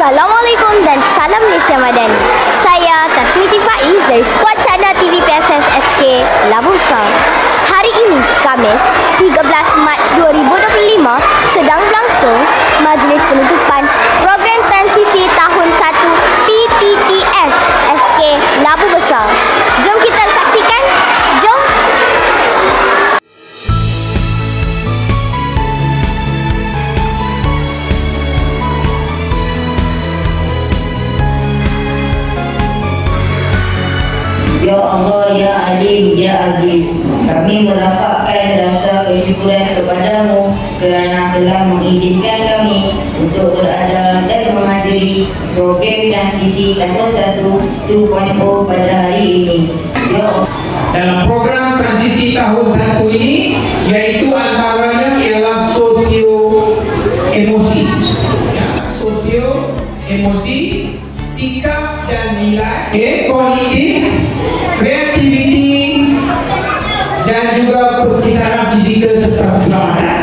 Assalamualaikum dan salam Malaysia Madani. Saya Tasmiti Faiz dari skuad Chandra TV PSS SK Labu Besar. Hari ini, Khamis, 13 Mac 2025, sedang berlangsung Majlis Penutupan Program Transisi Tahun 1 PTTS SK Labu Besar. Jom kita saksikan. Jom. Ya Allah, Ya Alim, Ya Aziz, kami merapatkan rasa kesyukuran kepadamu kerana telah mengizinkan kami untuk berada dan menghadiri program transisi tahun 1 2.0 pada hari ini. Ya Allah. Dalam program transisi tahun 1 ini, iaitu antaranya ialah sosio-emosi. Sosio-emosi, sikap dan nilai, kognitif, kreativiti, dan juga persekitaran fizikal serta keselamatan.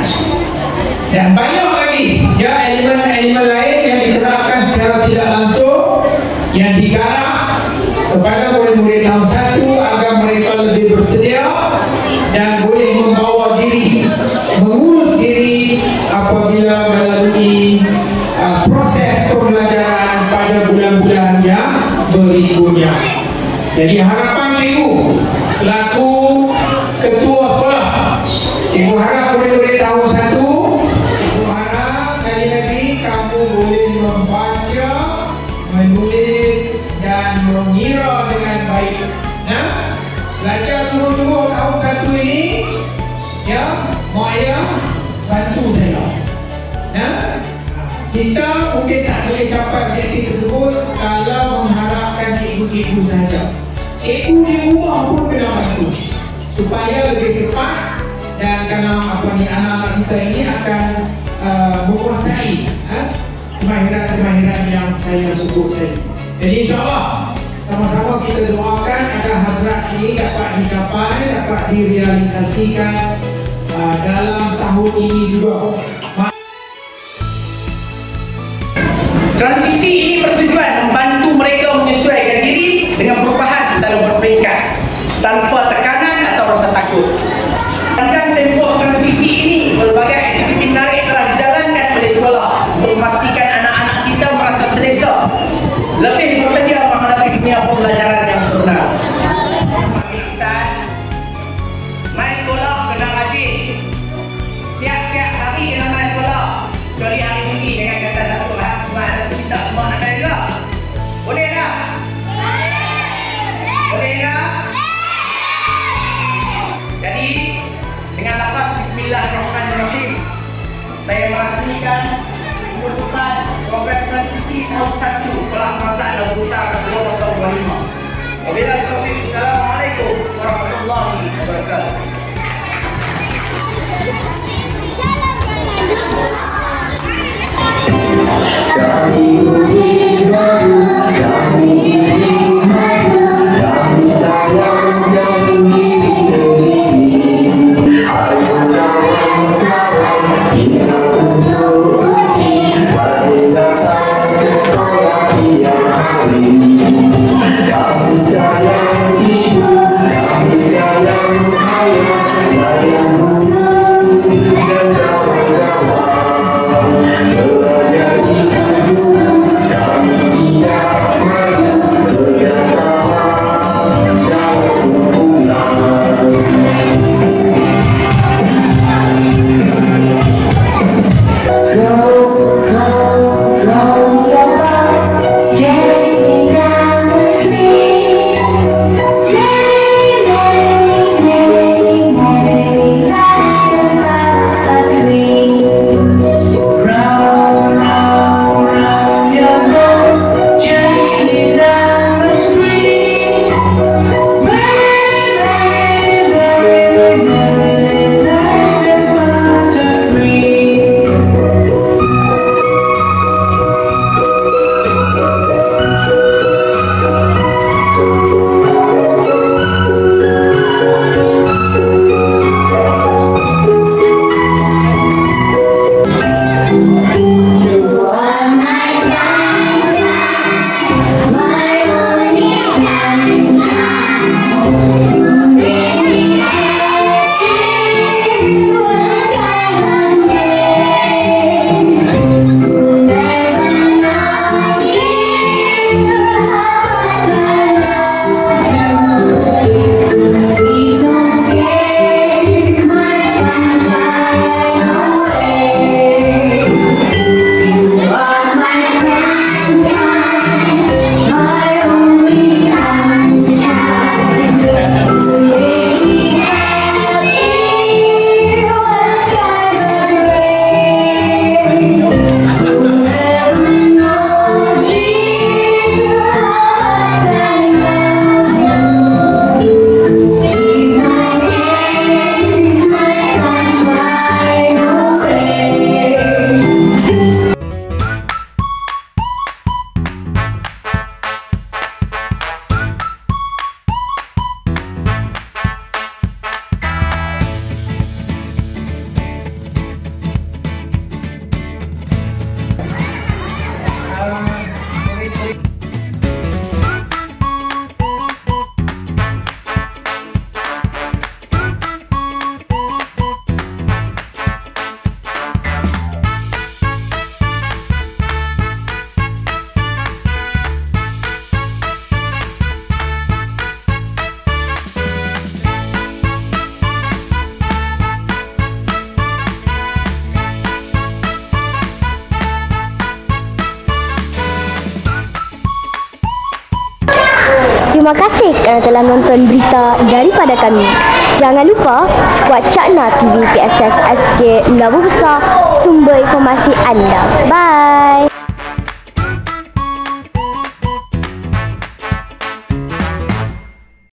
Dan banyak lagi elemen-elemen lain yang diterapkan secara tidak langsung yang digarap kepada murid-murid tahun 1 agar mereka lebih bersedia dan boleh membawa diri, mengurus diri apabila melalui proses pembelajaran pada bulan-bulan yang berikutnya. Jadi harapan cikgu selaku ketua sekolah, cikgu harap murid-murid tahun 1, cikgu harap sekali lagi kamu boleh membaca, menulis dan mengira dengan baik. Nah, belajar sungguh-sungguh tahun 1 ini, ya, mak ayah bantu saya. Nah, kita mungkin tak boleh capai objektif tersebut kalau mengharapkan cikgu-cikgu saja. Cikgu di rumah pun kena bantu supaya lebih cepat, dan kalau anak-anak kita ini akan menguasai kemahiran-kemahiran yang saya sebut tadi. Jadi insyaAllah sama-sama kita doakan agar hasrat ini dapat dicapai, dapat direalisasikan dalam tahun ini juga. Transisi ini bertujuan membantu mereka menyesuaikan diri dengan perubahan dalam berperingkat tanpa tekanan atau rasa takut. Dalam tempoh transisi ini, berbagai aktiviti menarik telah dijalankan oleh sekolah untuk memastikan anak-anak kita merasa selesa, lebih bersedia menghadapi dunia pembelajaran yang sebenar. Mai sekolah kena rajin. Tiap-tiap hari kena mai sekolah. Kecuali hari ini dengan kata satu kita semua nak main juga. Boleh tak? Boleh tak? Jadi dengan lafaz Bismillahirrahmanirrahim, saya merasmikan penutupan program transisi tahun 1 Sekolah Madrasah Labu Besar 2025. Wabillahi taufiq. Assalamualaikum warahmatullahi wabarakatuh. Kami ingin maju, kami ingin maju, kami sayang dan diri sendiri. Ayo kawan-kawan, kita turuti perjalanan sekolah tiap hari. Kami sayang ibu, kami sayang ayah, sayang guru. Terima kasih kerana telah menonton berita daripada kami. Jangan lupa, Skuad Cakna TV PSS SK Labu Besar, sumber informasi anda. Bye.